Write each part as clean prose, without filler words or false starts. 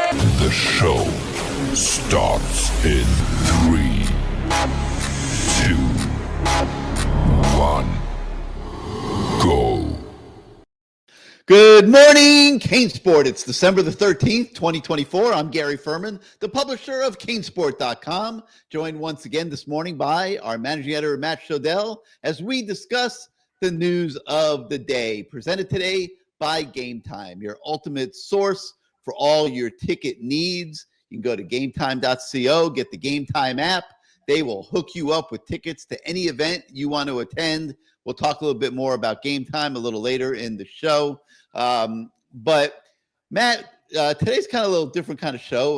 The show starts in 3, 2, 1, go. Good morning, CaneSport. It's December the 13th, 2024. I'm Gary Ferman, the publisher of CaneSport.com, joined once again this morning by our managing editor, Matt Shodell, as we discuss the news of the day, presented today by Game Time, your ultimate source for all your ticket needs. You can go to gametime.co, get the Game Time app. They will hook you up with tickets to any event you want to attend. We'll talk a little bit more about Game Time a little later in the show. But Matt, today's kind of a little different kind of show.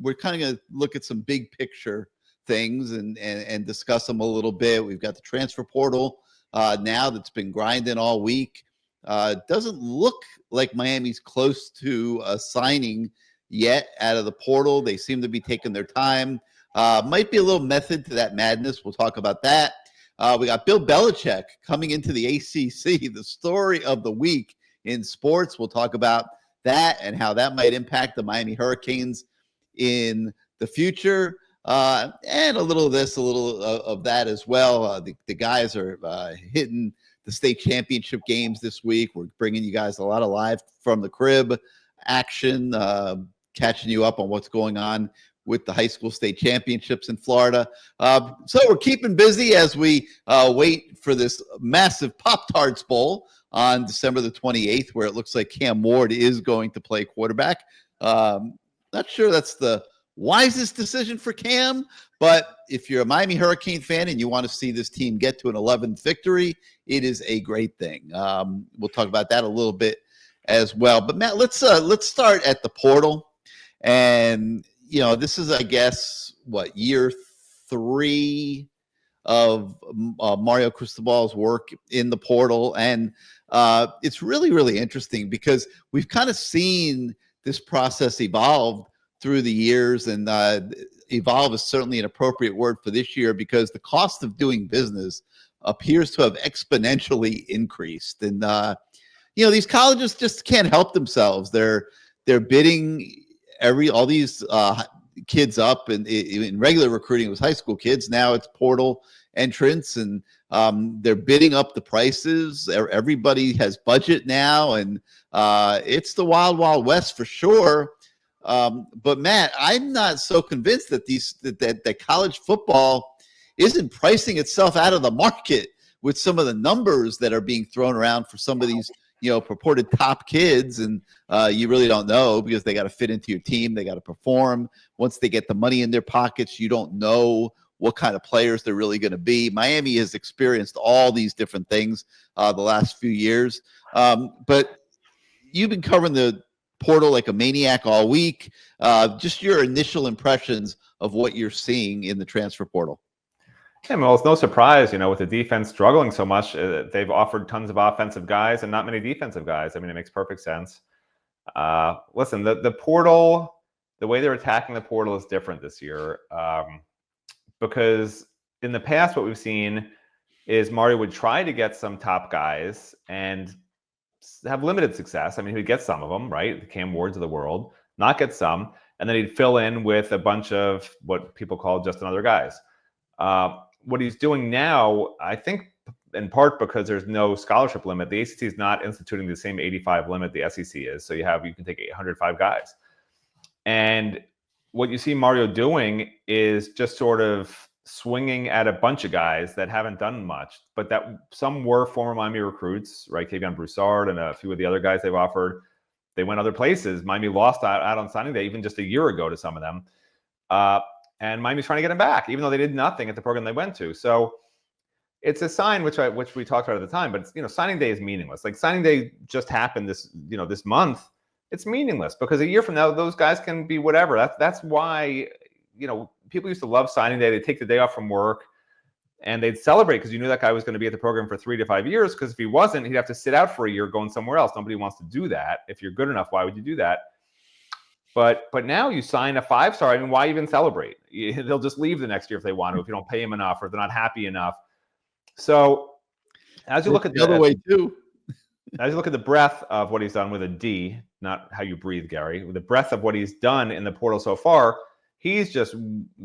We're kind of going to look at some big picture things and discuss them a little bit. We've got the transfer portal now that's been grinding all week. Doesn't look like Miami's close to signing yet out of the portal. They seem to be taking their time. Might be a little method to that madness. We'll talk about that. We got Bill Belichick coming into the ACC, the story of the week in sports. We'll talk about that and how that might impact the Miami Hurricanes in the future. And a little of this, a little of that as well. The guys are hitting the state championship games this week. We're bringing you guys a lot of live from the crib action, catching you up on what's going on with the high school state championships in Florida. So we're keeping busy as we wait for this massive Pop-Tarts Bowl on December the 28th, where it looks like Cam Ward is going to play quarterback. Not sure that's the wisest decision for Cam, but if you're a Miami Hurricane fan and you want to see this team get to an 11th victory, it is a great thing. We'll talk about that a little bit as well. But Matt, let's start at the portal. And this is, I guess, year 3 of Mario Cristobal's work in the portal. And it's really, really interesting because we've kind of seen this process evolve through the years. And evolve is certainly an appropriate word for this year because the cost of doing business appears to have exponentially increased. And, these colleges just can't help themselves. They're bidding all these kids up, and in regular recruiting it was high school kids. Now it's portal entrants, and they're bidding up the prices. Everybody has budget now, and it's the wild, wild west for sure. But Matt, I'm not so convinced that that college football isn't pricing itself out of the market with some of the numbers that are being thrown around for some of these purported top kids, and you really don't know because they got to fit into your team. They got to perform. Once they get the money in their pockets, you don't know what kind of players they're really going to be. Miami has experienced all these different things the last few years. But you've been covering the portal like a maniac all week. Just your initial impressions of what you're seeing in the transfer portal. Yeah, well, it's no surprise, with the defense struggling so much, they've offered tons of offensive guys and not many defensive guys. I mean, it makes perfect sense. Listen, the portal, the way they're attacking the portal is different this year because in the past, what we've seen is Mario would try to get some top guys and have limited success. I mean, he'd get some of them, right? The Cam Wards of the world, not get some, and then he'd fill in with a bunch of what people call just another guys. What he's doing now, I think, in part because there's no scholarship limit. The ACC is not instituting the same 85 limit the SEC is. So you can take 805 guys. And what you see Mario doing is just sort of swinging at a bunch of guys that haven't done much, but that some were former Miami recruits, right? Kayvon Broussard and a few of the other guys they've offered. They went other places. Miami lost out on signing day even just a year ago to some of them. And Miami's trying to get him back, even though they did nothing at the program they went to. So it's a sign, which we talked about at the time, but it's, signing day is meaningless. Like signing day just happened this month. It's meaningless because a year from now, those guys can be whatever. That's why, people used to love signing day. They'd take the day off from work and they'd celebrate because you knew that guy was going to be at the program for 3 to 5 years. Because if he wasn't, he'd have to sit out for a year going somewhere else. Nobody wants to do that. If you're good enough, why would you do that? But now you sign a 5-star. I mean, why even celebrate? They'll just leave the next year if they want to, if you don't pay him enough or if they're not happy enough. So as you look at the other way too, as you look at the breadth of what he's done with a D, not how you breathe, Gary. The breadth of what he's done in the portal so far, he's just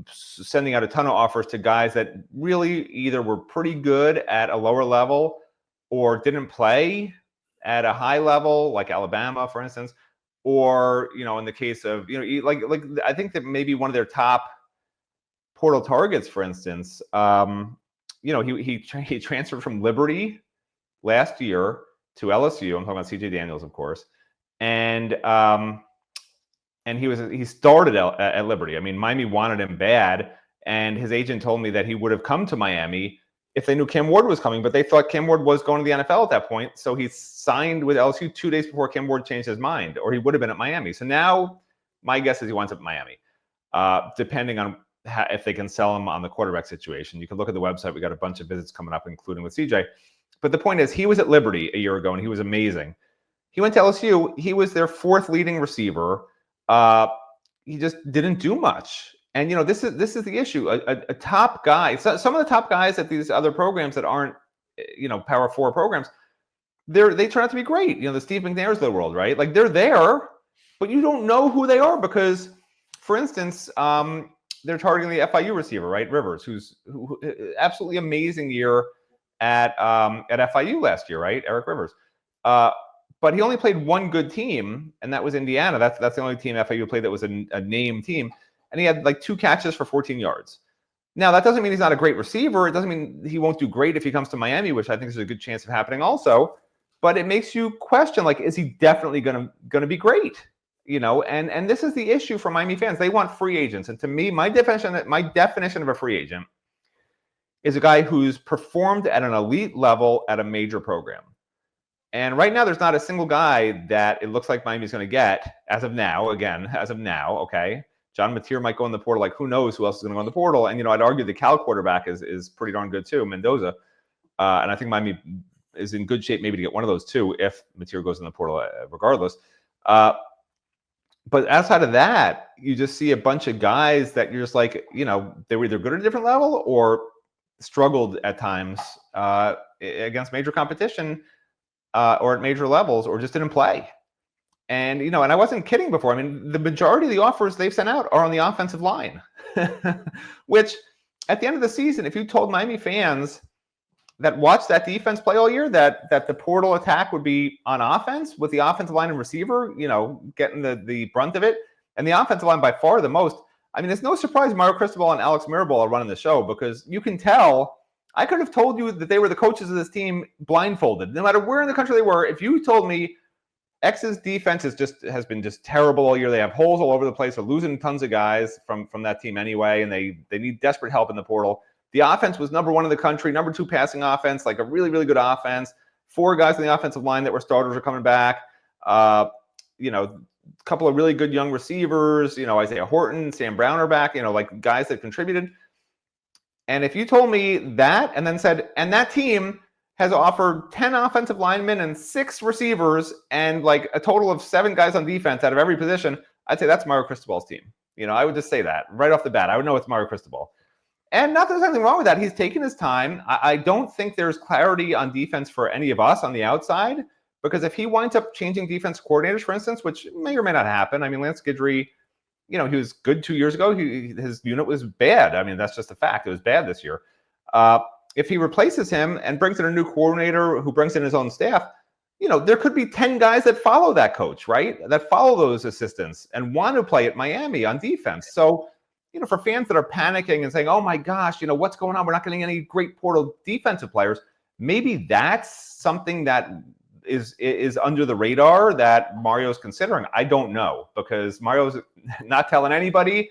sending out a ton of offers to guys that really either were pretty good at a lower level or didn't play at a high level, like Alabama, for instance, or, you know, in the case of, you know, like I think that maybe one of their top portal targets, for instance, you know, he transferred from Liberty last year to LSU. I'm talking about CJ Daniels, of course, and he started at Liberty. I mean, Miami wanted him bad, and his agent told me that he would have come to Miami if they knew Cam Ward was coming, but they thought Cam Ward was going to the NFL at that point. So he signed with LSU 2 days before Cam Ward changed his mind, or he would have been at Miami. So now my guess is he winds up at Miami, depending on if they can sell him on the quarterback situation. You can look at the website. We got a bunch of visits coming up, including with CJ. But the point is, he was at Liberty a year ago, and he was amazing. He went to LSU. He was their 4th leading receiver. He just didn't do much. And, you know, this is the issue. A top guy, some of the top guys at these other programs that aren't, you know, Power 4 programs, they turn out to be great. You know, the Steve McNairs of the world, right? Like, they're there, but you don't know who they are because, for instance, they're targeting the FIU receiver, right? Rivers, who absolutely amazing year at FIU last year, right? Eric Rivers. But he only played one good team, and that was Indiana. That's the only team FIU played that was a name team. And he had like 2 catches for 14 yards. Now, that doesn't mean he's not a great receiver. It doesn't mean he won't do great if he comes to Miami, which I think is a good chance of happening also. But it makes you question, like, is he definitely gonna be great? You know, and this is the issue for Miami fans. They want free agents. And to me, my definition of a free agent is a guy who's performed at an elite level at a major program. And right now, there's not a single guy that it looks like Miami's going to get as of now. Again, as of now, okay. John Mateer might go in the portal. Like, who knows who else is going to go in the portal? And, you know, I'd argue the Cal quarterback is pretty darn good too, Mendoza. And I think Miami is in good shape maybe to get one of those two if Mateer goes in the portal regardless. But outside of that, you just see a bunch of guys that you're just like, you know, they were either good at a different level or struggled at times against major competition or at major levels or just didn't play. And, you know, and I wasn't kidding before. I mean, the majority of the offers they've sent out are on the offensive line, which at the end of the season, if you told Miami fans that watched that defense play all year, that the portal attack would be on offense with the offensive line and receiver, you know, getting the brunt of it, and the offensive line by far the most. I mean, it's no surprise Mario Cristobal and Alex Mirabal are running the show because you can tell. I could have told you that they were the coaches of this team blindfolded. No matter where in the country they were, if you told me X's defense has been just terrible all year. They have holes all over the place. They're losing tons of guys from that team anyway, and they need desperate help in the portal. The offense was number 1 in the country, number 2 passing offense, like a really, really good offense. 4 guys on the offensive line that were starters are coming back. You know, a couple of really good young receivers. You know, Isaiah Horton, Sam Brown are back. You know, like guys that contributed. And if you told me that and then said, and that team has offered 10 offensive linemen and 6 receivers and like a total of 7 guys on defense out of every position, I'd say that's Mario Cristobal's team. You know, I would just say that right off the bat. I would know it's Mario Cristobal. And not that there's anything wrong with that. He's taken his time. I don't think there's clarity on defense for any of us on the outside, because if he winds up changing defense coordinators, for instance, which may or may not happen. I mean, Lance Guidry, you know, he was good 2 years ago. His unit was bad. I mean, that's just a fact. It was bad this year. If he replaces him and brings in a new coordinator who brings in his own staff, you know, there could be 10 guys that follow that coach, right? That follow those assistants and want to play at Miami on defense. So, you know, for fans that are panicking and saying, oh my gosh, you know, what's going on? We're not getting any great portal defensive players. Maybe that's something that is under the radar that Mario's considering. I don't know, because Mario's not telling anybody.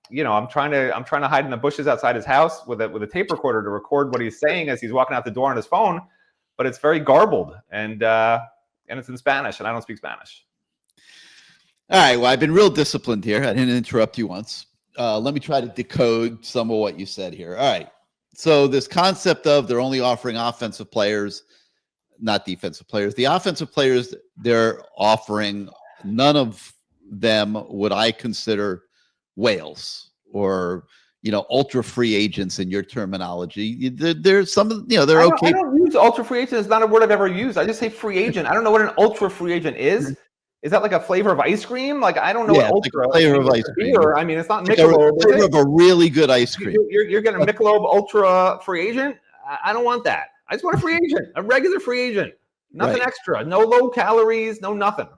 You know, I'm trying to hide in the bushes outside his house with a tape recorder to record what he's saying as he's walking out the door on his phone, but it's very garbled and it's in Spanish, and I don't speak Spanish. All right. Well, I've been real disciplined here. I didn't interrupt you once. Let me try to decode some of what you said here. All right. So this concept of they're only offering offensive players, not defensive players. The offensive players they're offering, none of them would I consider whales or, you know, ultra free agents in your terminology. There's some, you know, they're okay. I don't use ultra free agent. It's not a word I've ever used. I just say free agent. I don't know what an ultra free agent is. Is that like a flavor of ice cream? Like, I don't know Yeah, what it's like ultra a flavor of ice cream. beer. I mean, it's not It's like Michelob, a flavor of a really good ice cream. You're getting a Michelob Ultra free agent? I don't want that. I just want a free agent, a regular free agent. Nothing extra. No low calories, no nothing.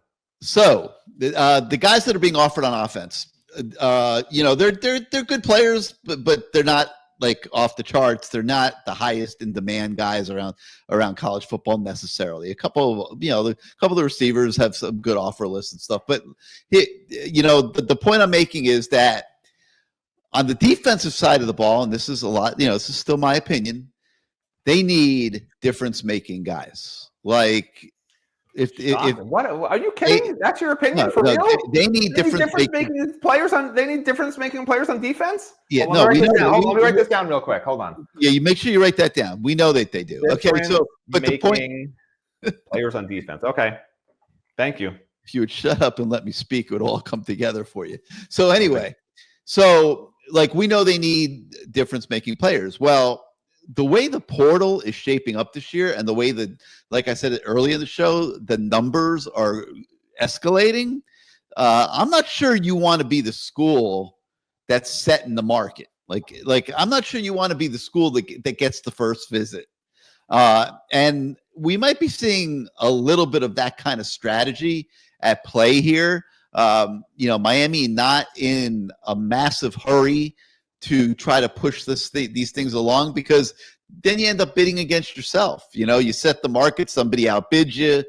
So the guys that are being offered on offense, they're good players, but they're not like off the charts. They're not the highest in demand guys around college football necessarily. A couple of the receivers have some good offer lists and stuff. But the point I'm making is that on the defensive side of the ball, and this is a lot, this is still my opinion, they need difference-making guys. Like if what are you kidding? That's your opinion for real? They need difference-making players on. They need difference-making players on defense. Yeah, let me write this down real quick. Hold on. Yeah, you make sure you write that down. We know that they do. Okay, so but the point, players on defense. Okay, thank you. If you would shut up and let me speak, it would all come together for you. So anyway, so like we know they need difference-making players. Well, the way the portal is shaping up this year, and the way that, like I said earlier in the show, the numbers are escalating. I'm not sure you want to be the school that's setting the market. Like I'm not sure you want to be the school that gets the first visit. And we might be seeing a little bit of that kind of strategy at play here. Miami not in a massive hurry to try to push these things along, because then you end up bidding against yourself. You set the market, somebody outbids you,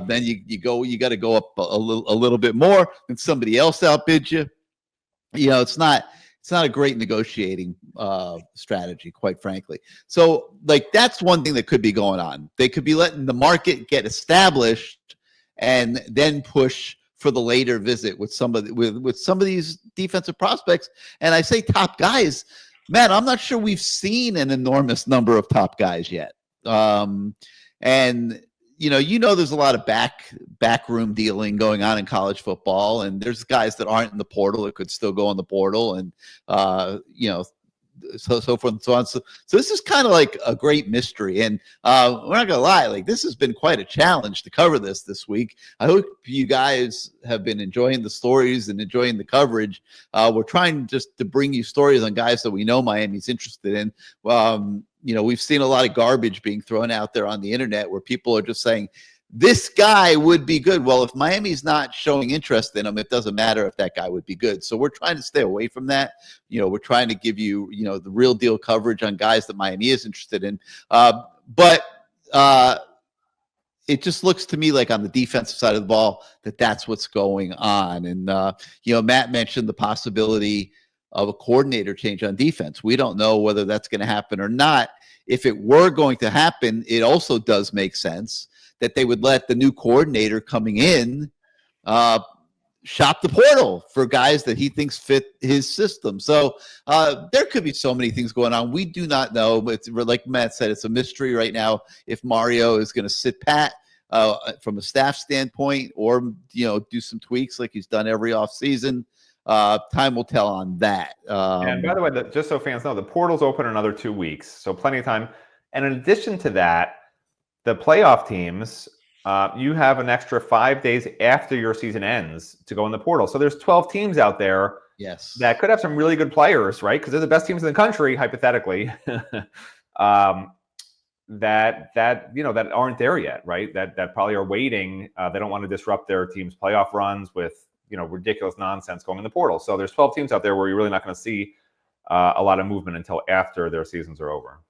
then you got to go up a little bit more, and somebody else outbids you. It's not a great negotiating strategy, quite frankly. So like that's one thing that could be going on. They could be letting the market get established and then push for the later visit with some of these defensive prospects. And I say top guys, man, I'm not sure we've seen an enormous number of top guys yet. And there's a lot of backroom dealing going on in college football, and there's guys that aren't in the portal that could still go in the portal, and so forth and so on. So this is kind of like a great mystery, and we're not gonna lie, like this has been quite a challenge to cover this week. I hope you guys have been enjoying the stories and enjoying the coverage. We're trying just to bring you stories on guys that we know Miami's interested in. We've seen a lot of garbage being thrown out there on the internet where people are just saying, this guy would be good. Well, if Miami's not showing interest in him, it doesn't matter if that guy would be good. So we're trying to stay away from that. We're trying to give you, the real deal coverage on guys that Miami is interested in. But it just looks to me like on the defensive side of the ball that's what's going on. And, Matt mentioned the possibility of a coordinator change on defense. We don't know whether that's going to happen or not. If it were going to happen, it also does make sense that they would let the new coordinator coming in shop the portal for guys that he thinks fit his system. So there could be so many things going on. We do not know. It's like Matt said, it's a mystery right now if Mario is going to sit pat from a staff standpoint or, do some tweaks like he's done every offseason. Time will tell on that. And by the way, just so fans know, the portal's open another 2 weeks, so plenty of time. And in addition to that, the playoff teams, you have an extra 5 days after your season ends to go in the portal. So there's 12 teams out there, yes, that could have some really good players, right? Because they're the best teams in the country, hypothetically, that aren't there yet, right? That probably are waiting. They don't want to disrupt their team's playoff runs with ridiculous nonsense going in the portal. So there's 12 teams out there where you're really not going to see a lot of movement until after their seasons are over.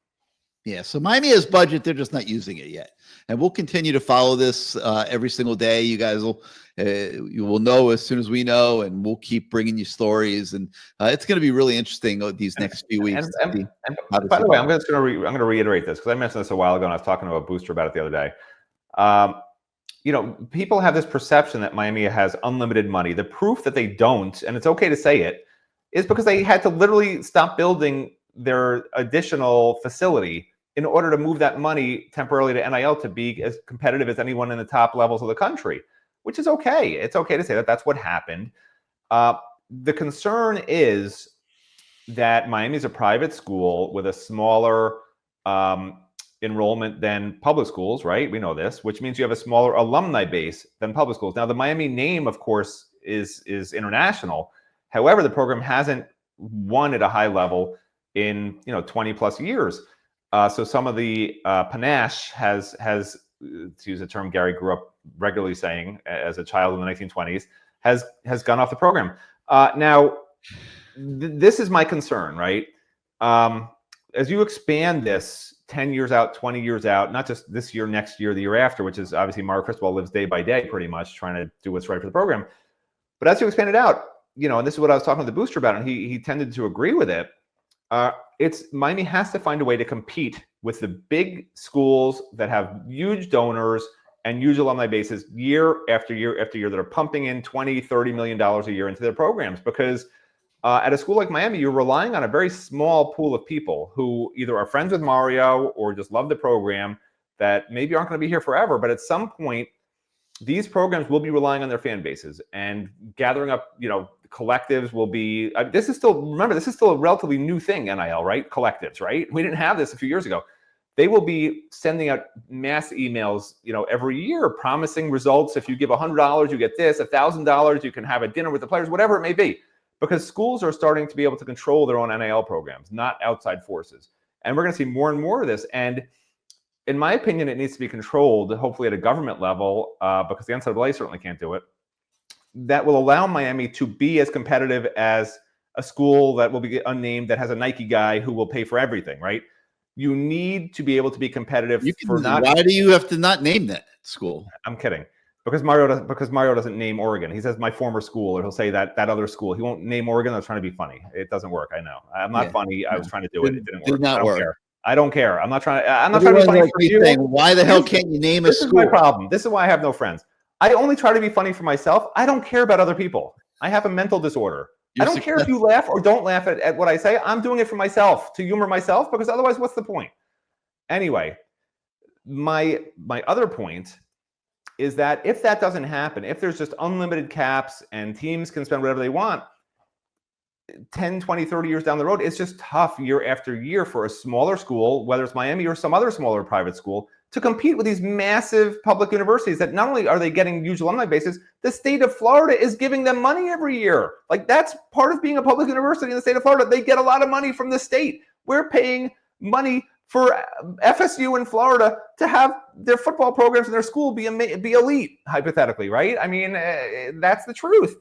Yeah, so Miami has budget. They're just not using it yet. And we'll continue to follow this every single day. You guys you will know as soon as we know, and we'll keep bringing you stories. And it's going to be really interesting these next few weeks. And by the way, I'm going to reiterate this because I mentioned this a while ago, and I was talking to a booster about it the other day. People have this perception that Miami has unlimited money. The proof that they don't, and it's okay to say it, is because they had to literally stop building their additional facility in order to move that money temporarily to NIL to be as competitive as anyone in the top levels of the country, which is okay. It's okay to say that that's what happened. The concern is that Miami is a private school with a smaller enrollment than public schools, right? We know this, which means you have a smaller alumni base than public schools. Now, the Miami name, of course, is international. However, the program hasn't won at a high level in 20 plus years. So some of the panache has to use a term Gary grew up regularly saying as a child in the 1920s, has gone off the program. Now, this is my concern, right? As you expand this 10 years out, 20 years out, not just this year, next year, the year after, which is obviously Mario Cristobal lives day by day pretty much trying to do what's right for the program. But as you expand it out, and this is what I was talking to the booster about, and he tended to agree with it. Miami has to find a way to compete with the big schools that have huge donors and huge alumni bases year after year after year that are pumping in $20, $30 million a year into their programs. Because at a school like Miami, you're relying on a very small pool of people who either are friends with Mario or just love the program that maybe aren't going to be here forever. But at some point, these programs will be relying on their fan bases and gathering up, collectives will be, this is still a relatively new thing, NIL, right? Collectives, right? We didn't have this a few years ago. They will be sending out mass emails, every year promising results. If you give $100, you get this, $1,000, you can have a dinner with the players, whatever it may be, because schools are starting to be able to control their own NIL programs, not outside forces. And we're going to see more and more of this. And in my opinion, it needs to be controlled, hopefully at a government level, because the NCAA certainly can't do it. That will allow Miami to be as competitive as a school that will be unnamed that has a Nike guy who will pay for everything, right? You need to be able to be competitive. Why do you have to not name that school? I'm kidding. Because Mario doesn't name Oregon. He says my former school, or he'll say that other school. He won't name Oregon. I was trying to be funny. It doesn't work. I know. I'm not funny. I was trying to do it. It didn't work. Did not work. I don't care. I'm not trying to be funny for you. Why the hell can't you name a school? This is my problem. This is why I have no friends. I only try to be funny for myself. I don't care about other people. I have a mental disorder. I don't care if you laugh or don't laugh at what I say. I'm doing it for myself, to humor myself, because otherwise, what's the point? Anyway, my other point is that if that doesn't happen, if there's just unlimited caps and teams can spend whatever they want, 10, 20, 30 years down the road, it's just tough year after year for a smaller school, whether it's Miami or some other smaller private school, to compete with these massive public universities that not only are they getting huge alumni bases, the state of Florida is giving them money every year. Like, that's part of being a public university in the state of Florida. They get a lot of money from the state. We're paying money for FSU in Florida to have their football programs in their school be elite, hypothetically, right? I mean, that's the truth.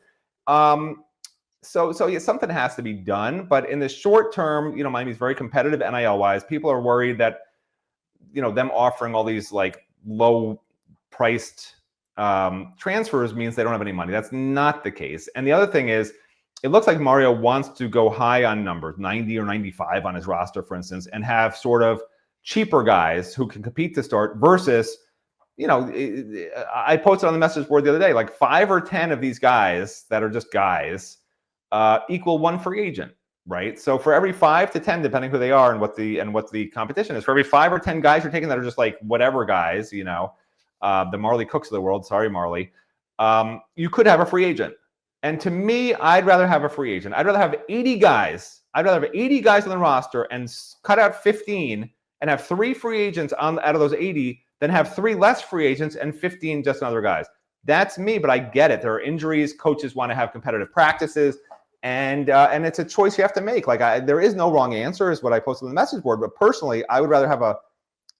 So yeah, something has to be done. But in the short term, Miami's very competitive NIL-wise. People are worried that, them offering all these like low-priced transfers means they don't have any money. That's not the case. And the other thing is, it looks like Mario wants to go high on numbers, 90 or 95 on his roster, for instance, and have sort of cheaper guys who can compete to start versus, I posted on the message board the other day, like 5 or 10 of these guys that are just guys equal one free agent, right? So for every 5 to 10, depending who they are and what the competition is, for every 5 or 10 guys you're taking that are just like whatever guys, the Marley Cooks of the world, sorry, Marley, you could have a free agent. And to me, I'd rather have a free agent. I'd rather have 80 guys. I'd rather have 80 guys on the roster and cut out 15 and have 3 free agents out of those 80 than have 3 less free agents and 15 just other guys. That's me, but I get it. There are injuries. Coaches want to have competitive practices, and it's a choice you have to make. Like, there is no wrong answer, is what I posted on the message board. But personally, I would rather have a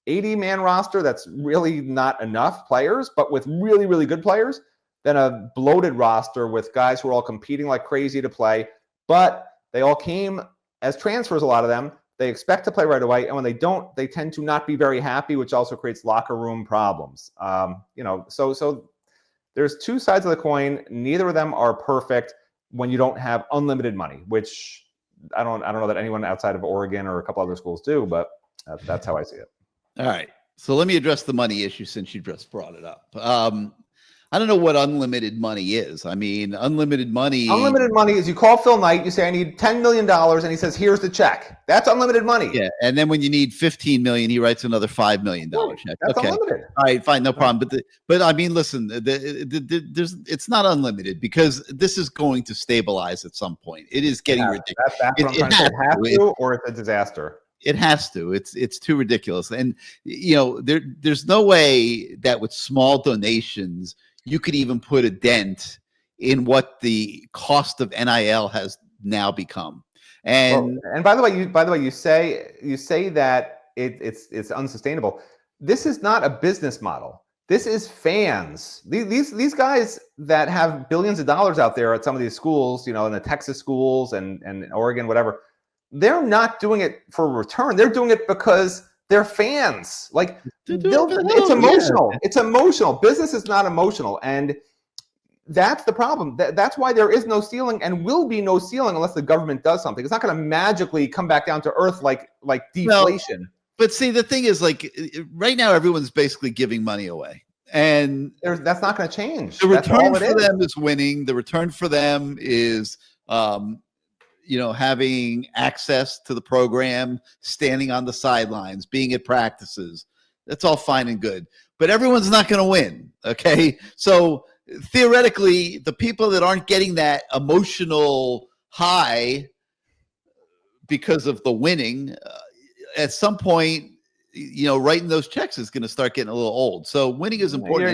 80-man roster that's really not enough players, but with really, really good players, than a bloated roster with guys who are all competing like crazy to play, but they all came as transfers, a lot of them. They expect to play right away, and when they don't, they tend to not be very happy, which also creates locker room problems. So there's 2 sides of the coin. Neither of them are perfect when you don't have unlimited money, which I don't know that anyone outside of Oregon or a couple other schools do, but that's how I see it. All right. So let me address the money issue since you just brought it up. I don't know what unlimited money is. I mean, unlimited money is you call Phil Knight, you say, I need $10 million, and he says, here's the check. That's unlimited money. Yeah, and then when you need $15 million, he writes another $5 million check. That's okay. Unlimited. All right, fine, no problem. But I mean, listen, it's not unlimited because this is going to stabilize at some point. It is getting ridiculous. That's what I'm trying to say. It has to, or it's a disaster. It has to. It's too ridiculous. And there's no way that with small donations you could even put a dent in what the cost of NIL has now become. And by the way, you say that it's unsustainable. This is not a business model. This is fans. These guys that have billions of dollars out there at some of these schools, in the Texas schools and Oregon, whatever. They're not doing it for return. They're doing it because they're fans. Like it's emotional. Yeah. It's emotional. Business is not emotional, and that's the problem. That's why there is no ceiling and will be no ceiling unless the government does something. It's not going to magically come back down to earth like deflation. Well, but see, the thing is, like right now, everyone's basically giving money away, and that's not going to change. The return for them is winning. The return for them is, having access to the program, standing on the sidelines, being at practices. That's all fine and good, but everyone's not going to win. Okay, so theoretically, the people that aren't getting that emotional high because of the winning, at some point, writing those checks is going to start getting a little old. So winning is important.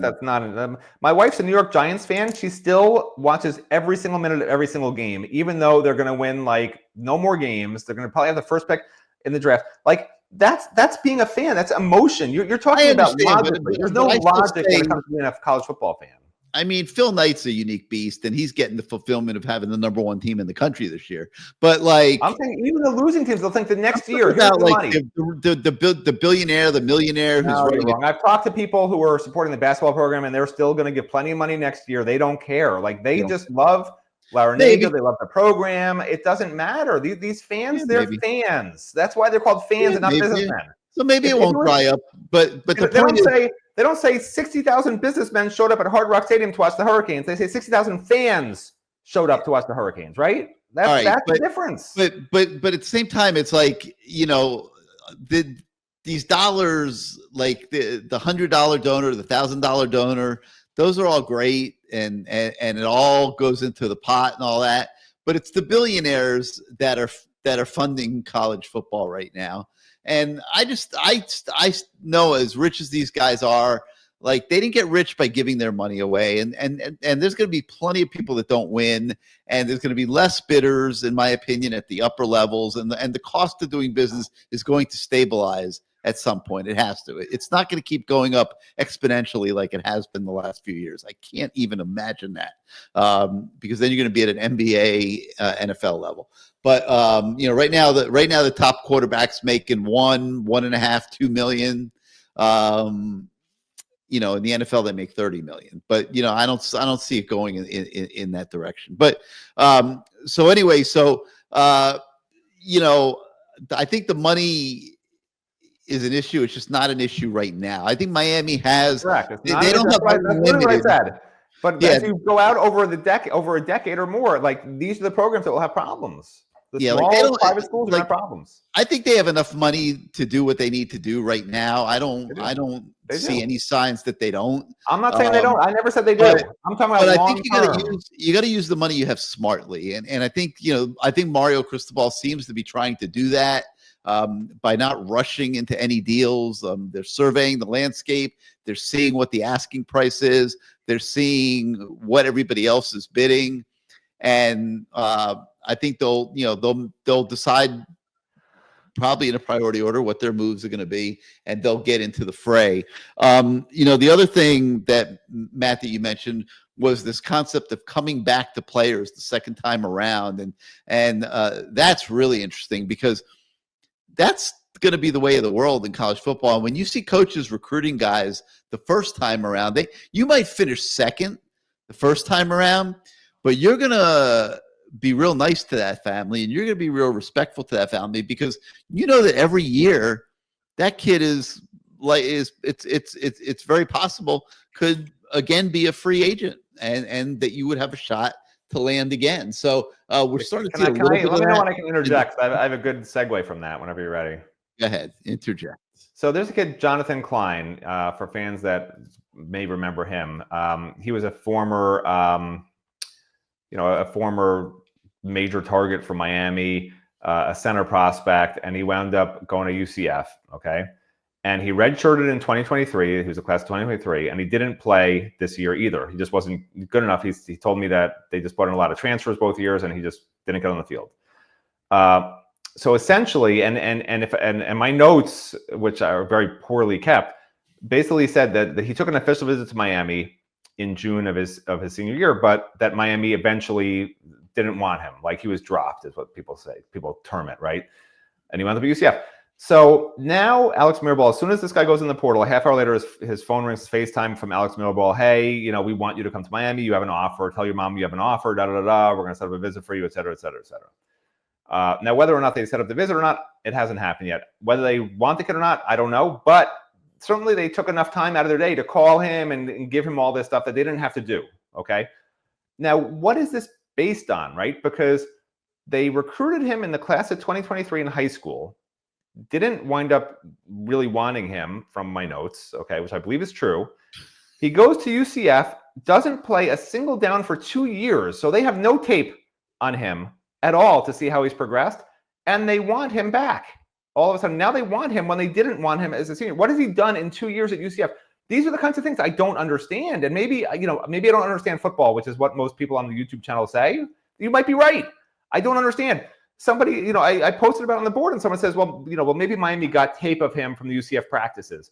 That's not. My wife's a New York Giants fan. She still watches every single minute of every single game, even though they're going to win like no more games. They're going to probably have the first pick in the draft. Like that's being a fan. That's emotion. You're talking about logic. There's no logic when it comes to being a college football fan. I mean, Phil Knight's a unique beast, and he's getting the fulfillment of having the number one team in the country this year. But I'm saying, even the losing teams, they'll think the next year. Here's the money. The billionaire, the millionaire who's wrong. I've talked to people who are supporting the basketball program, and they're still going to give plenty of money next year. They don't care. Like they just love Larinaga. They love the program. It doesn't matter. These fans, they're fans. That's why they're called fans and not businessmen. So maybe it won't dry up. But the point is. They don't say 60,000 businessmen showed up at Hard Rock Stadium to watch the Hurricanes. They say 60,000 fans showed up to watch the Hurricanes, right? That's the difference. But at the same time, it's like, these dollars, like the $100 donor, the $1,000 donor, those are all great, and it all goes into the pot and all that. But it's the billionaires that are funding college football right now. And I know, as rich as these guys are, like they didn't get rich by giving their money away. And there's going to be plenty of people that don't win, and there's going to be less bidders, in my opinion, at the upper levels. And the cost of doing business is going to stabilize at some point. It has to. It's not going to keep going up exponentially like it has been the last few years. I can't even imagine that, because then you're going to be at an NBA, NFL level. But right now the top quarterback's making $1.5 million, $2 million. In the NFL they make $30 million. But I don't see it going in that direction. But so anyway, I think the money is an issue. It's just not an issue right now. I think Miami has. Correct. They don't have what I said. But as you go out over a decade or more, like these are the programs that will have problems. The private schools have problems. I think they have enough money to do what they need to do right now. I don't see any signs that they don't. I'm not saying they don't. I never said they do. I'm talking about long term. I think you got to use the money you have smartly, and I think Mario Cristobal seems to be trying to do that by not rushing into any deals. They're surveying the landscape. They're seeing what the asking price is. They're seeing what everybody else is bidding, and I think they'll decide probably in a priority order what their moves are going to be, and they'll get into the fray. The other thing that Matt, that you mentioned was this concept of coming back to players the second time around, and that's really interesting because that's going to be the way of the world in college football. And when you see coaches recruiting guys the first time around, you might finish second the first time around, but you're going to be real nice to that family, and you're going to be real respectful to that family, because that every year that kid is it's very possible could again be a free agent, and that you would have a shot to land again. So we're starting to see a little bit of that. Let me know when I can interject. I have a good segue from that whenever you're ready. Go ahead, interject. So there's a kid, Jonathan Klein, for fans that may remember him. He was a former major target for Miami. a center prospect, and he wound up going to UCF. Okay. And he redshirted in 2023. He was a class of 2023, and he didn't play this year either. He just wasn't good enough. He told me that they just brought in a lot of transfers both years, and he just didn't get on the field. So essentially, and my notes, which are very poorly kept, basically said that he took an official visit to Miami in June of his senior year, but that Miami eventually didn't want him. Like, he was dropped, is what people say. People term it, right? And he wound up at UCF. So now Alex Mirabal, as soon as this guy goes in the portal, a half hour later, his phone rings, FaceTime from Alex Mirabal. Hey, we want you to come to Miami. You have an offer. Tell your mom you have an offer. Da da da da. We're going to set up a visit for you, et cetera, et cetera, et cetera. Now, whether or not they set up the visit or not, it hasn't happened yet. Whether they want the kid or not, I don't know. But certainly they took enough time out of their day to call him and give him all this stuff that they didn't have to do. Okay. Now, what is this based on, right? Because they recruited him in the class of 2023 in high school. Didn't wind up really wanting him, from my notes, okay, which I believe is true. He goes to UCF, doesn't play a single down for 2 years, so they have no tape on him at all to see how he's progressed, and they want him back. All of a sudden, now they want him when they didn't want him as a senior. What has he done in 2 years at UCF? These are the kinds of things I don't understand, and maybe I don't understand football, which is what most people on the YouTube channel say. You might be right. I don't understand. Somebody, I posted about it on the board, and someone says, well, maybe Miami got tape of him from the UCF practices.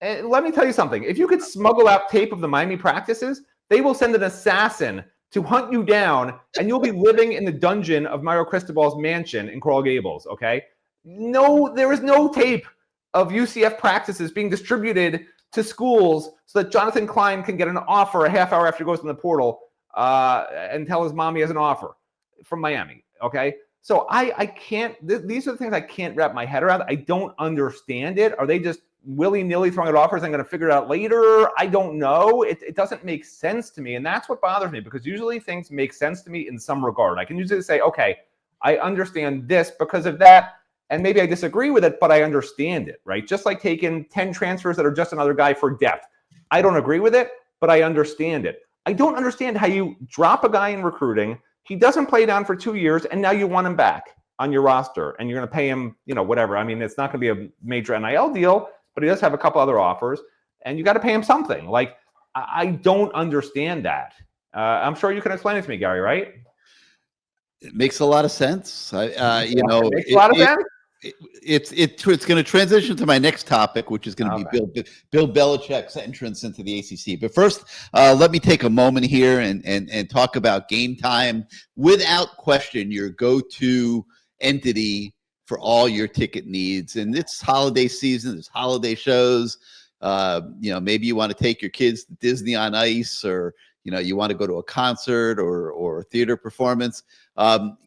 And let me tell you something. If you could smuggle out tape of the Miami practices, they will send an assassin to hunt you down, and you'll be living in the dungeon of Mario Cristobal's mansion in Coral Gables, okay? No, there is no tape of UCF practices being distributed to schools so that Jonathan Klein can get an offer a half hour after he goes in the portal and tell his mom he has an offer from Miami, okay? So I can't, these are the things I can't wrap my head around. I don't understand it. Are they just willy-nilly throwing out offers? I'm going to figure it out later. I don't know. It doesn't make sense to me. And that's what bothers me, because usually things make sense to me in some regard. I can usually say, okay, I understand this because of that. And maybe I disagree with it, but I understand it, right? Just like taking 10 transfers that are just another guy for depth. I don't agree with it, but I understand it. I don't understand how you drop a guy in recruiting. He doesn't play down for 2 years, and now you want him back on your roster, and you're going to pay him, whatever. I mean, it's not going to be a major NIL deal, but he does have a couple other offers, and you got to pay him something. Like, I don't understand that. I'm sure you can explain it to me, Gary, right? It makes a lot of sense. It makes a lot of sense. It's going to transition to my next topic, which is going to be Bill Belichick's entrance into the ACC. But first, let me take a moment here and talk about Game Time. Without question, your go-to entity for all your ticket needs. And it's holiday season. There's holiday shows. Maybe you want to take your kids to Disney on Ice, or you want to go to a concert or a theater performance.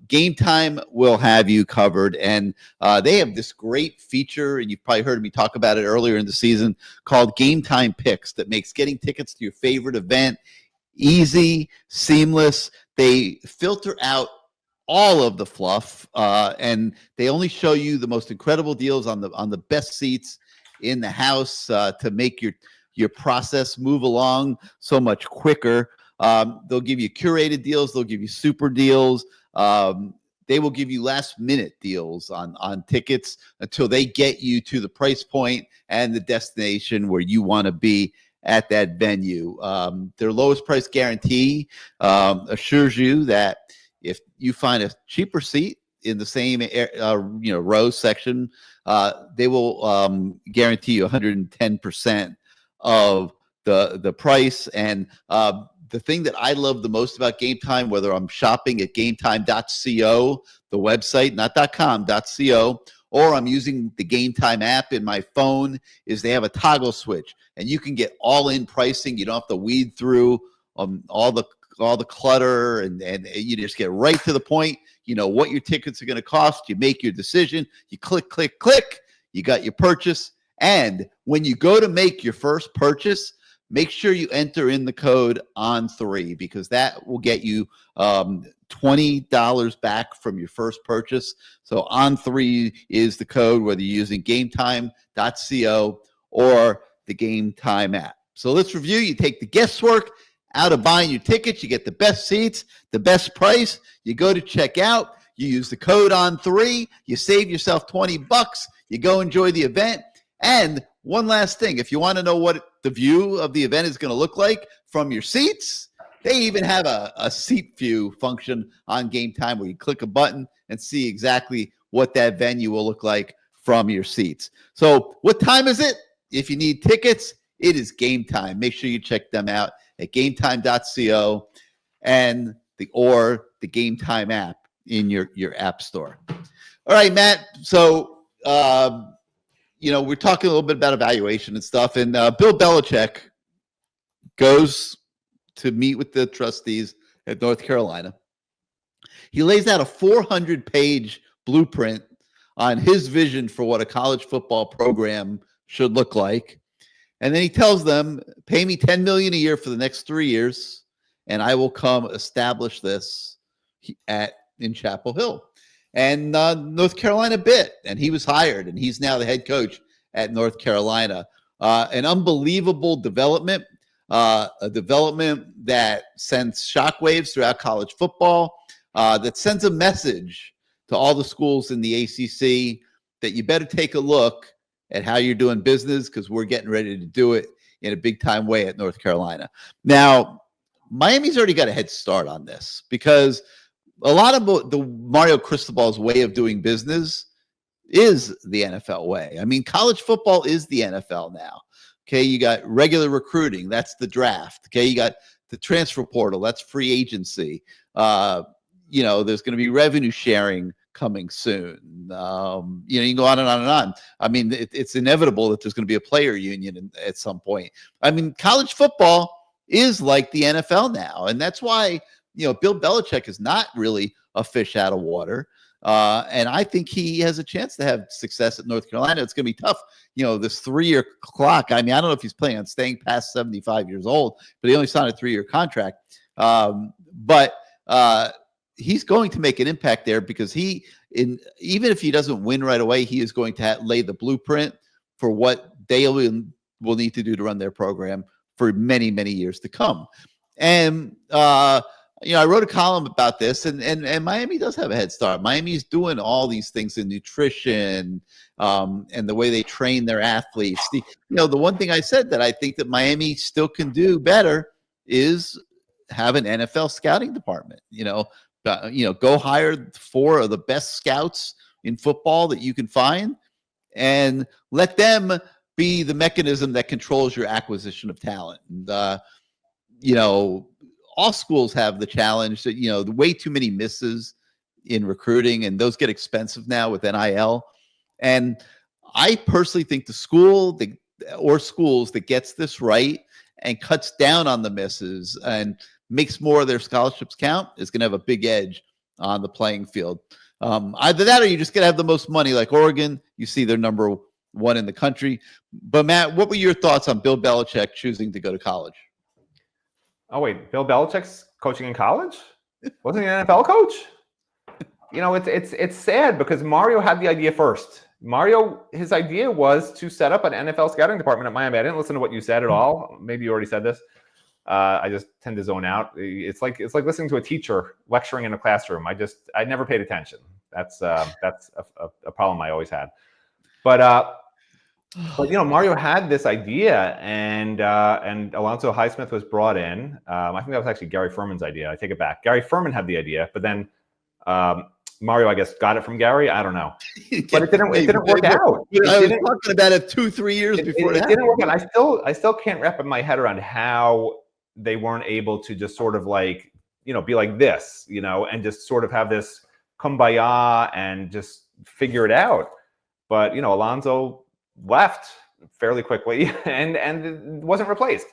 Game Time will have you covered, and they have this great feature, and you've probably heard me talk about it earlier in the season, called Game Time Picks, that makes getting tickets to your favorite event easy, seamless. They filter out all of the fluff, and they only show you the most incredible deals on the best seats in the house to make your process move along so much quicker. They'll give you curated deals. They'll give you super deals. They will give you last minute deals on tickets until they get you to the price point and the destination where you want to be at that venue. Their lowest price guarantee assures you that if you find a cheaper seat in the same row section, they will guarantee you 110% of the price. And the thing that I love the most about Game Time, whether I'm shopping at gametime.co, the website, not .com, .co, or I'm using the Game Time app in my phone, is they have a toggle switch, and you can get all-in pricing. You don't have to weed through all the clutter, and you just get right to the point. You know what your tickets are going to cost. You make your decision. You click, click, click. You got your purchase. And when you go to make your first purchase, make sure you enter in the code ON3, because that will get you $20 back from your first purchase. So ON3 is the code, whether you're using gametime.co or the Game Time app. So let's review. You take the guesswork out of buying your tickets. You get the best seats, the best price. You go to check out. You use the code on3, you save yourself $20, you go enjoy the event. And one last thing, if you want to know what the view of the event is going to look like from your seats, they even have a seat view function on Game Time where you click a button and see exactly what that venue will look like from your seats. So what time is it? If you need tickets, it is Game Time. Make sure you check them out at gametime.co and the Game Time app in your app store. All right, Matt. So, we're talking a little bit about evaluation and stuff. And Bill Belichick goes to meet with the trustees at North Carolina. He lays out a 400-page blueprint on his vision for what a college football program should look like. And then he tells them, pay me $10 million a year for the next 3 years, and I will come establish this in Chapel Hill. And North Carolina bit, and he was hired, and he's now the head coach at North Carolina. An unbelievable development, a development that sends shockwaves throughout college football, that sends a message to all the schools in the ACC that you better take a look at how you're doing business, because we're getting ready to do it in a big-time way at North Carolina. Now, Miami's already got a head start on this, because a lot of the Mario Cristobal's way of doing business is the NFL way. I mean, college football is the NFL now. Okay, you got regular recruiting. That's the draft. Okay, you got the transfer portal. That's free agency. There's going to be revenue sharing coming soon. You can go on and on and on. I mean, it's inevitable that there's going to be a player union at some point. I mean, college football is like the NFL now. And that's why, Bill Belichick is not really a fish out of water. And I think he has a chance to have success at North Carolina. It's going to be tough. This 3-year clock. I mean, I don't know if he's planning on staying past 75 years old, but he only signed a 3-year contract. But he's going to make an impact there, because even if he doesn't win right away, he is going to lay the blueprint for what they will need to do to run their program for many, many years to come. And I wrote a column about this, and Miami does have a head start. Miami's doing all these things in nutrition, and the way they train their athletes. The one thing I said that I think that Miami still can do better is have an NFL scouting department. Go hire 4 of the best scouts in football that you can find, and let them be the mechanism that controls your acquisition of talent. And, all schools have the challenge that, the way too many misses in recruiting, and those get expensive now with NIL. And I personally think the school or schools that gets this right and cuts down on the misses and makes more of their scholarships count is going to have a big edge on the playing field. Either that, or you're just going to have the most money, like Oregon. You see they're number 1 in the country. But Matt, what were your thoughts on Bill Belichick choosing to go to college? Oh, wait, Bill Belichick's coaching in college? Wasn't he an NFL coach? It's sad, because Mario had the idea first. His idea was to set up an NFL scouting department at Miami. I didn't listen to what you said at all. Maybe you already said this. I just tend to zone out. It's like listening to a teacher lecturing in a classroom. I never paid attention. That's a problem I always had. But Mario had this idea, and Alonzo Highsmith was brought in. I think that was actually Gary Ferman's idea. I take it back. Gary Ferman had the idea, but then Mario, I guess, got it from Gary. I don't know, but it didn't work out. I was talking about it 2-3 years before it didn't work out. I still can't wrap my head around how they weren't able to just sort of be like this, and just sort of have this kumbaya and just figure it out. But Alonzo left fairly quickly and wasn't replaced.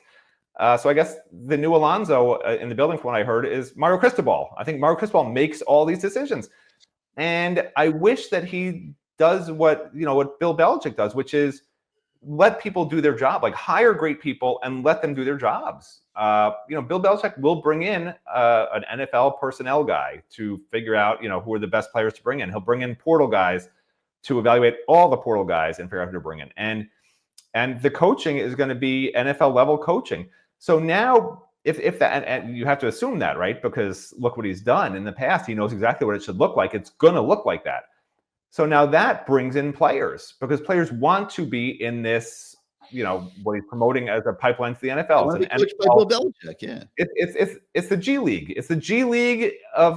So I guess the new Alonzo in the building, from what I heard, is Mario Cristobal. I think Mario Cristobal makes all these decisions. And I wish that he does what Bill Belichick does, which is let people do their job, like hire great people and let them do their jobs. Bill Belichick will bring in an NFL personnel guy to figure out, who are the best players to bring in. He'll bring in portal guys to evaluate all the portal guys and figure out who to bring in. And the coaching is going to be NFL level coaching. So now if that, and you have to assume that, right? Because look what he's done in the past. He knows exactly what it should look like. It's going to look like that. So now that brings in players, because players want to be in this, what he's promoting as a pipeline to the NFL. It's coached by Bill Belichick, yeah. It's the G League. It's the G League of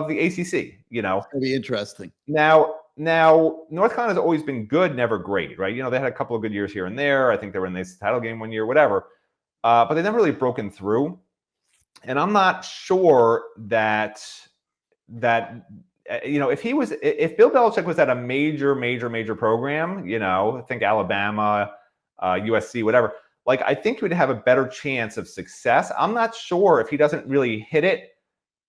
the ACC. It's going to be interesting. Now North Carolina has always been good, never great, right? They had a couple of good years here and there. I think they were in the title game one year, whatever. But they never really broken through. And I'm not sure that if Bill Belichick was at a major program, think Alabama, USC, whatever, like, I think he would have a better chance of success. I'm not sure if he doesn't really hit it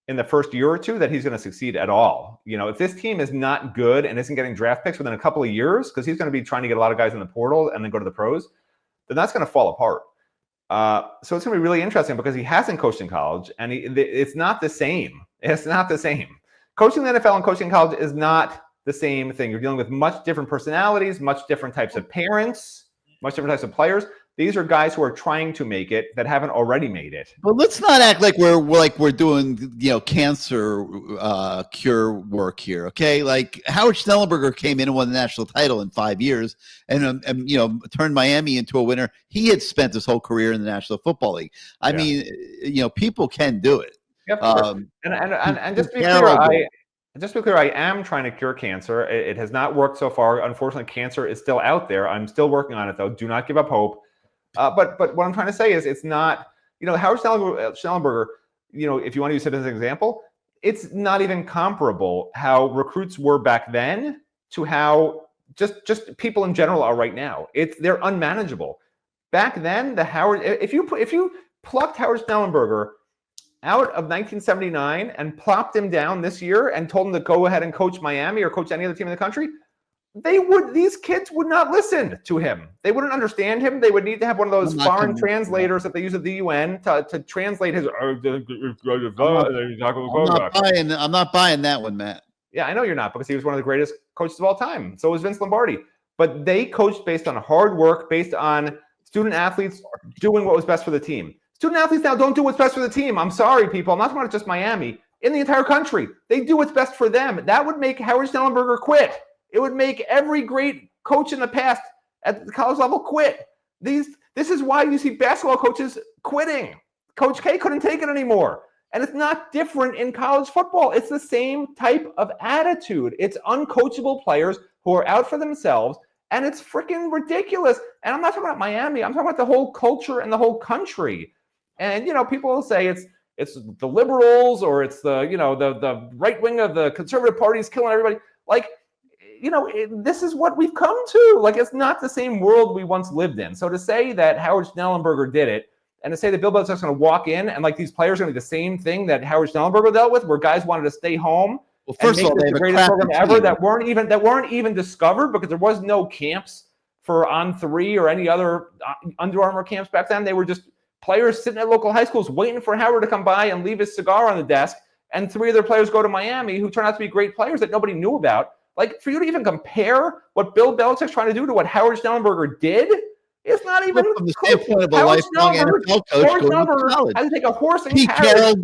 in the first year or two that he's going to succeed at all. If this team is not good and isn't getting draft picks within a couple of years, because he's going to be trying to get a lot of guys in the portal and then go to the pros, then that's going to fall apart. So it's going to be really interesting, because he hasn't coached in college, and it's not the same. It's not the same. Coaching the NFL and coaching in college is not the same thing. You're dealing with much different personalities, much different types of parents, much different types of players. These are guys who are trying to make it that haven't already made it. But let's not act like we're doing cancer cure work here, okay? Like, Howard Schnellenberger came in and won the national title in 5 years, and turned Miami into a winner. He had spent his whole career in the National Football League. I mean, people can do it. Yep. And just to be clear, I am trying to cure cancer. It has not worked so far. Unfortunately, cancer is still out there. I'm still working on it, though. Do not give up hope. But what I'm trying to say is, it's not, Howard Schnellenberger, if you want to use it as an example, it's not even comparable how recruits were back then to how just people in general are right now. They're unmanageable. Back then, if you plucked Howard Schnellenberger out of 1979 and plopped him down this year and told him to go ahead and coach Miami or coach any other team in the country, these kids would not listen to him. They wouldn't understand him. They would need to have one of those foreign translators that they use at the UN to translate his. I'm not buying that one, Matt. Yeah, I know you're not, because he was one of the greatest coaches of all time. So was Vince Lombardi. But they coached based on hard work, based on student athletes doing what was best for the team. Student athletes now don't do what's best for the team. I'm sorry, people. I'm not talking about just Miami. In the entire country, they do what's best for them. That would make Howard Schnellenberger quit. It would make every great coach in the past at the college level quit. This is why you see basketball coaches quitting. Coach K couldn't take it anymore. And it's not different in college football. It's the same type of attitude. It's uncoachable players who are out for themselves, and it's freaking ridiculous. And I'm not talking about Miami. I'm talking about the whole culture and the whole country. And, people will say it's the liberals, or it's the right wing of the conservative party is killing everybody. Like, this is what we've come to. Like, it's not the same world we once lived in. So to say that Howard Schnellenberger did it, and to say that Bill Belichick's going to walk in and like these players are going to do the same thing that Howard Schnellenberger dealt with, where guys wanted to stay home. Well, first of all, they have the greatest program ever that weren't even discovered, because there was no camps for On3 or any other Under Armour camps back then. They were just players sitting at local high schools waiting for Howard to come by and leave his cigar on the desk. And 3 of their players go to Miami who turn out to be great players that nobody knew about. Like, for you to even compare what Bill Belichick's trying to do to what Howard Schnellenberger did, it's not even from the standpoint of a lifelong NFL coach. Howard Schnellenberger had to take a horse and carriage.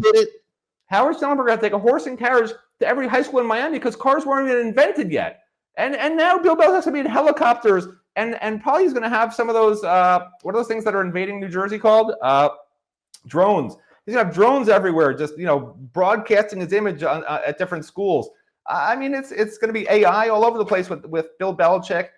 Howard Schnellenberger had to take a horse and carriage to every high school in Miami because cars weren't even invented yet. And now Bill Belichick's going to be in helicopters, and probably he's going to have some of those, what are those things that are invading New Jersey called? Drones. He's going to have drones everywhere, just, broadcasting his image at different schools. I mean, it's going to be AI all over the place with Bill Belichick.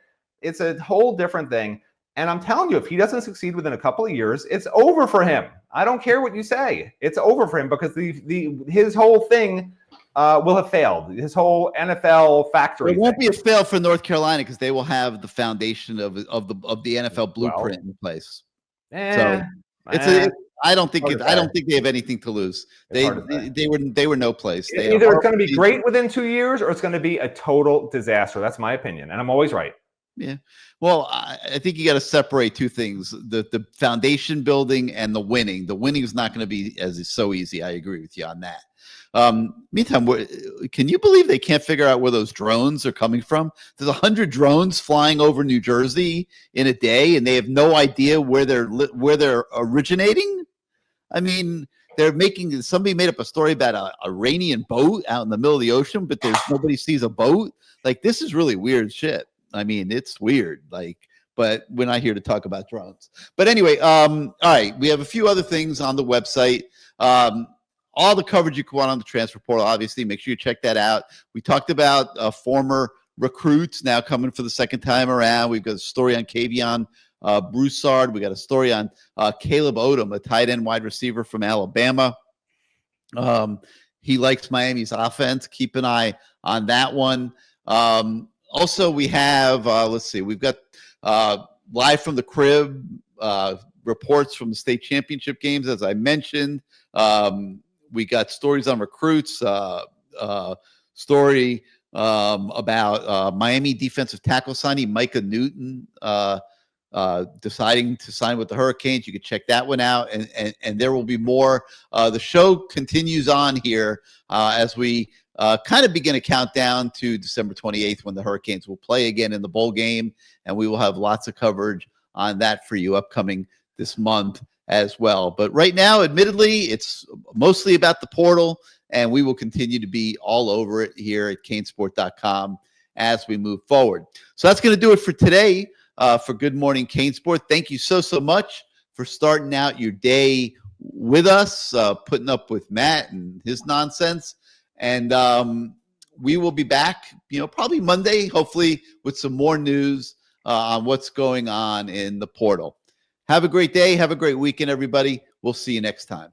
It's a whole different thing. And I'm telling you, if he doesn't succeed within a couple of years, it's over for him. I don't care what you say. It's over for him because his whole thing will have failed. His whole NFL factory. It won't be a fail for North Carolina because they will have the foundation of the NFL blueprint in place. I don't think they have anything to lose. They were no place. Either it's going to be great within 2 years or it's going to be a total disaster. That's my opinion, and I'm always right. Yeah. Well, I think you got to separate two things: the foundation building and the winning. The winning is not going to be so easy. I agree with you on that. Meantime, can you believe they can't figure out where those drones are coming from? There's 100 drones flying over New Jersey in a day, and they have no idea where they're originating. I mean, somebody made up a story about a Iranian boat out in the middle of the ocean, but nobody sees a boat. Like, this is really weird shit. I mean, it's weird. Like, but we're not here to talk about drones. But anyway, all right, we have a few other things on the website. All the coverage you can want on the transfer portal, obviously, make sure you check that out. We talked about former recruits now coming for the second time around. We've got a story on Kavion Broussard. We got a story on Caleb Odom, a tight end wide receiver from Alabama. He likes Miami's offense. Keep an eye on that one. Also, we have, let's see, we've got live from the crib reports from the state championship games, as I mentioned. We got stories on recruits, story about Miami defensive tackle signing Micah Newton deciding to sign with the Hurricanes. You can check that one out, and there will be more. The show continues on here as we kind of begin a countdown to December 28th when the Hurricanes will play again in the bowl game, and we will have lots of coverage on that for you upcoming this month as well. But right now, admittedly, it's mostly about the portal, and we will continue to be all over it here at CaneSport.com as we move forward. So that's going to do it for today for Good Morning CaneSport. Thank you so much for starting out your day with us, putting up with Matt and his nonsense. And we will be back, probably Monday, hopefully with some more news on what's going on in the portal. Have a great day. Have a great weekend, everybody. We'll see you next time.